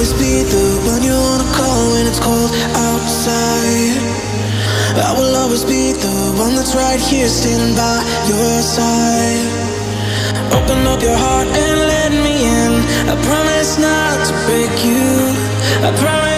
always be the one you wanna call when it's cold outside. I will always be the one that's right here standing by your side. Open up your heart and let me in. I promise not to break you. I promise